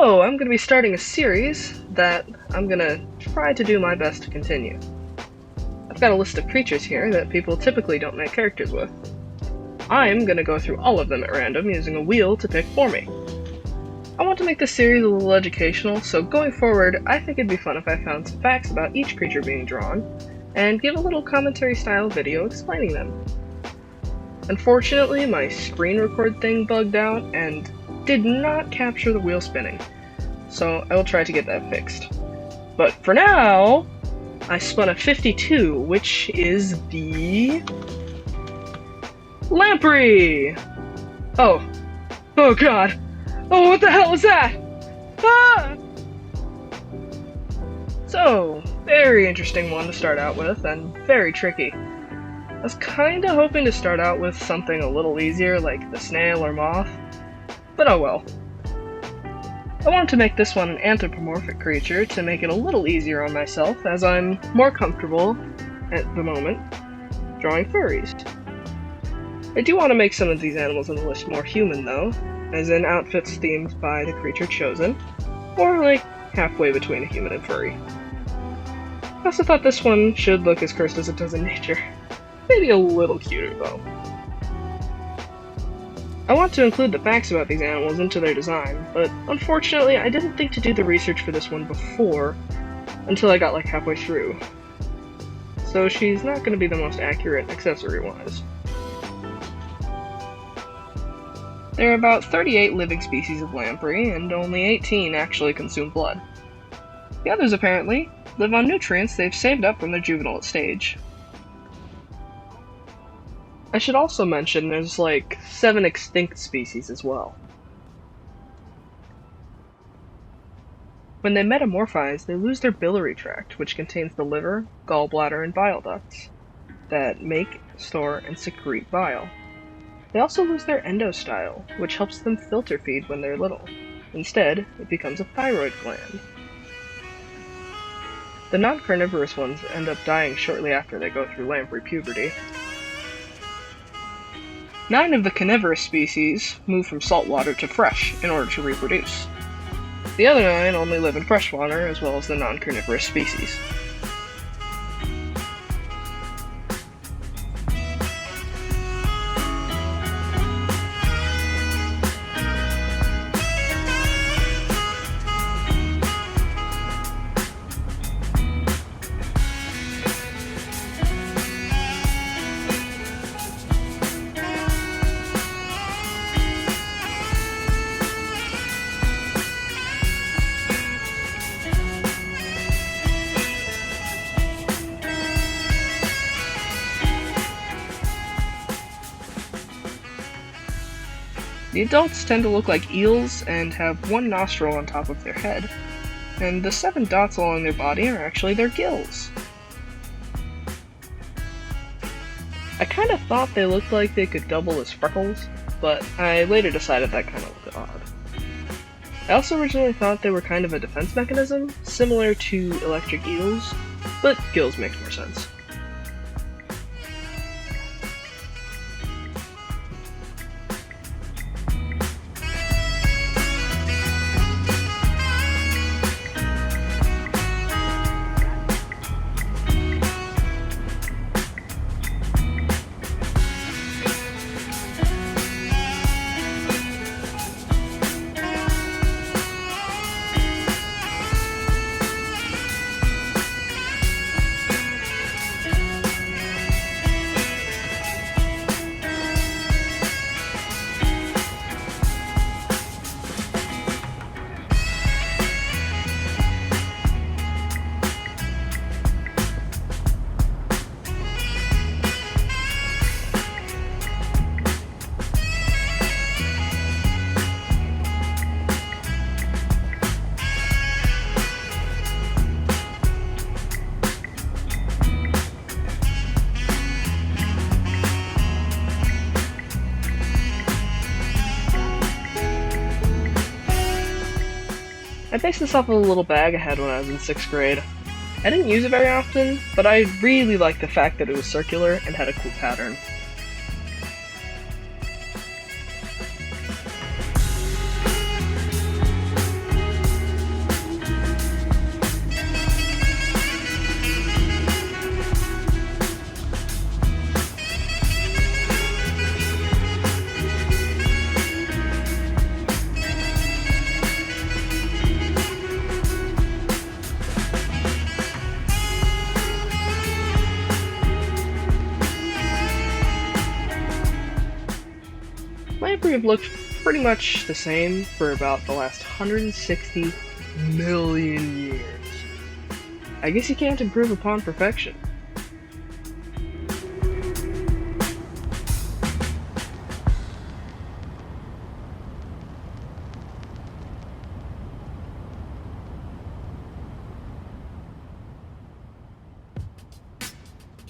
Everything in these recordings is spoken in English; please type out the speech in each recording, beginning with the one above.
So, I'm going to be starting a series that I'm going to try to do my best to continue. I've got a list of creatures here that people typically don't make characters with. I'm going to go through all of them at random using a wheel to pick for me. I want to make this series a little educational, so going forward, I think it'd be fun if I found some facts about each creature being drawn, and give a little commentary-style video explaining them. Unfortunately, my screen record thing bugged out and did not capture the wheel spinning, so I will try to get that fixed. But for now, I spun a 52, which is the Lamprey! Oh god! Oh, what the hell was that? Ah! So, very interesting one to start out with, and very tricky. I was kinda hoping to start out with something a little easier, like the snail or moth, but oh well. I wanted to make this one an anthropomorphic creature to make it a little easier on myself, as I'm more comfortable, at the moment, drawing furries. I do want to make some of these animals on the list more human though, as in outfits themed by the creature chosen, or like halfway between a human and furry. I also thought this one should look as cursed as it does in nature. Maybe a little cuter though. I want to include the facts about these animals into their design, but unfortunately I didn't think to do the research for this one before, until I got like halfway through. So she's not going to be the most accurate accessory-wise. There are about 38 living species of lamprey, and only 18 actually consume blood. The others apparently live on nutrients they've saved up from their juvenile stage. I should also mention there's like 7 extinct species as well. When they metamorphize, they lose their biliary tract, which contains the liver, gallbladder, and bile ducts that make, store, and secrete bile. They also lose their endostyle, which helps them filter feed when they're little. Instead, it becomes a thyroid gland. The non-carnivorous ones end up dying shortly after they go through lamprey puberty. 9 of the carnivorous species move from saltwater to fresh in order to reproduce. The other 9 only live in freshwater, as well as the non-carnivorous species. The adults tend to look like eels and have 1 nostril on top of their head, and the 7 dots along their body are actually their gills. I kinda thought they looked like they could double as freckles, but I later decided that kinda looked odd. I also originally thought they were kind of a defense mechanism, similar to electric eels, but gills makes more sense. I based this off of a little bag I had when I was in 6th grade. I didn't use it very often, but I really liked the fact that it was circular and had a cool pattern. lamprey have looked pretty much the same for about the last 160 million years. I guess you can't improve upon perfection.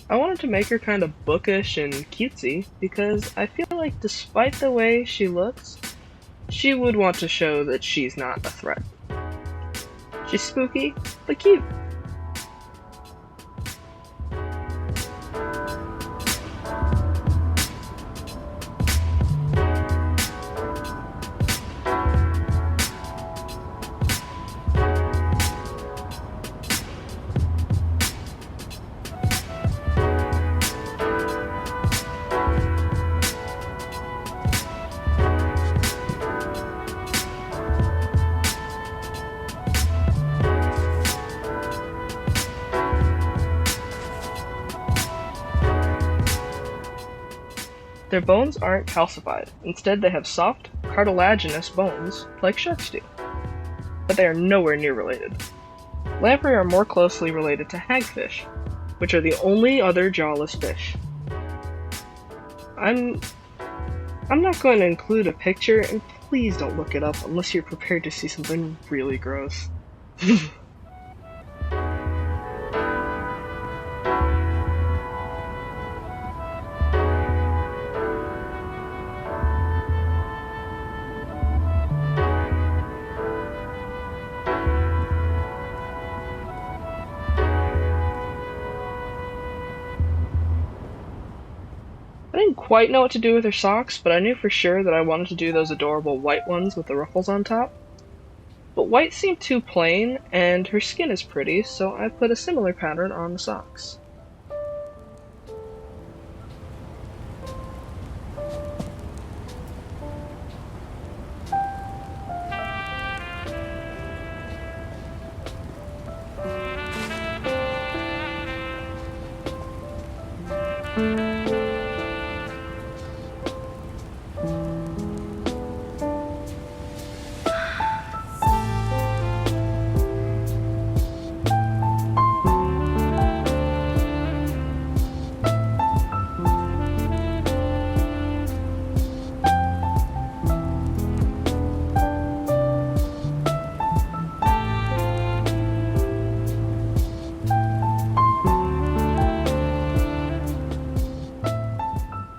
I wanted to make her kind of bookish and cutesy because I feel like despite the way she looks, she would want to show that she's not a threat. She's spooky, but cute. Their bones aren't calcified. Instead, they have soft, cartilaginous bones, like sharks do. But they are nowhere near related. Lamprey are more closely related to hagfish, which are the only other jawless fish. I'm not going to include a picture, and please don't look it up unless you're prepared to see something really gross. I didn't quite know what to do with her socks, but I knew for sure that I wanted to do those adorable white ones with the ruffles on top. But white seemed too plain, and her skin is pretty, so I put a similar pattern on the socks.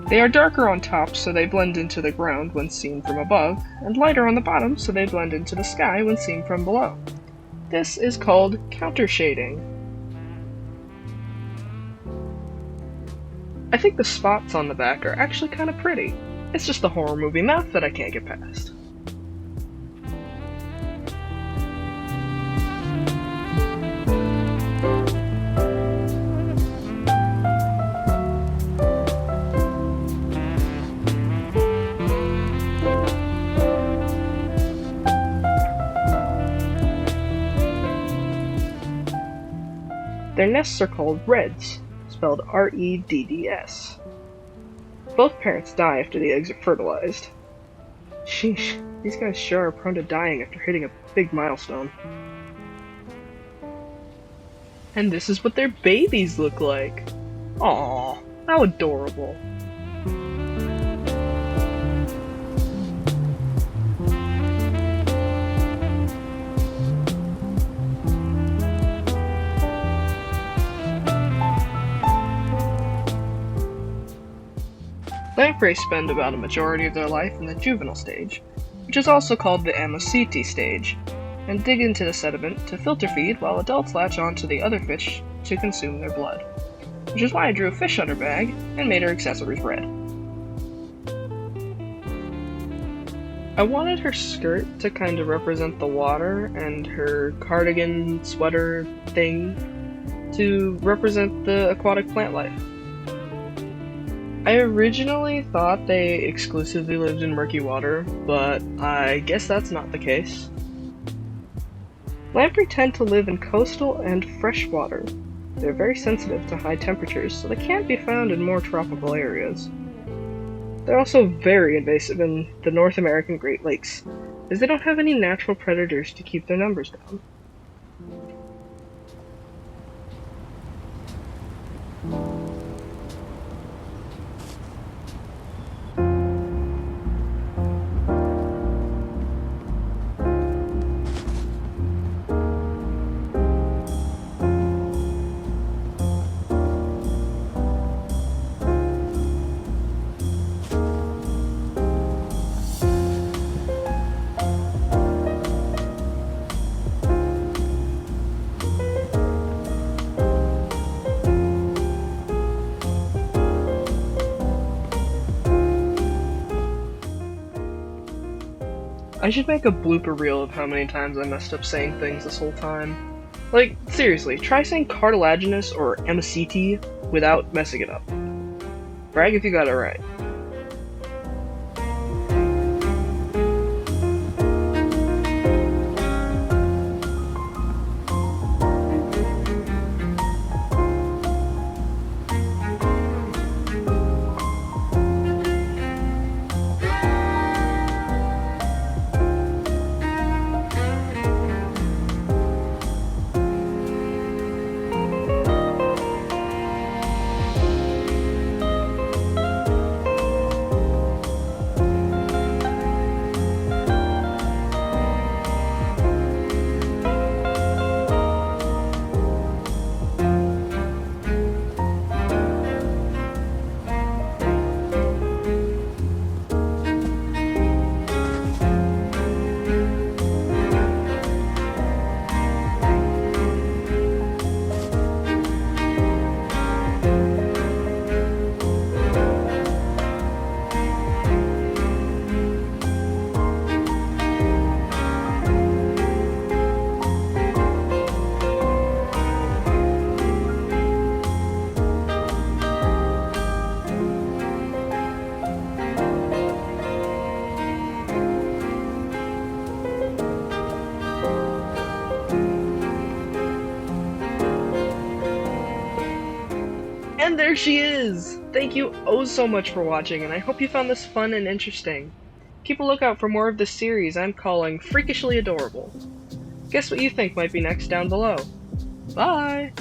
They are darker on top so they blend into the ground when seen from above, and lighter on the bottom so they blend into the sky when seen from below. This is called countershading. I think the spots on the back are actually kind of pretty. It's just the horror movie math that I can't get past. Their nests are called redds, spelled R-E-D-D-S. Both parents die after the eggs are fertilized. Sheesh, these guys sure are prone to dying after hitting a big milestone. And this is what their babies look like. Aww, how adorable. Lamprey spend about a majority of their life in the juvenile stage, which is also called the amositi stage, and dig into the sediment to filter feed while adults latch onto the other fish to consume their blood, which is why I drew a fish on her bag and made her accessories red. I wanted her skirt to kind of represent the water and her cardigan sweater thing to represent the aquatic plant life. I originally thought they exclusively lived in murky water, but I guess that's not the case. Lamprey tend to live in coastal and fresh water. They're very sensitive to high temperatures, so they can't be found in more tropical areas. They're also very invasive in the North American Great Lakes, as they don't have any natural predators to keep their numbers down. I should make a blooper reel of how many times I messed up saying things this whole time. Like, seriously, try saying cartilaginous or MCT without messing it up. Brag if you got it right. And there she is! Thank you oh so much for watching, and I hope you found this fun and interesting. Keep a lookout for more of this series I'm calling Freakishly Adorable. Guess what you think might be next down below. Bye!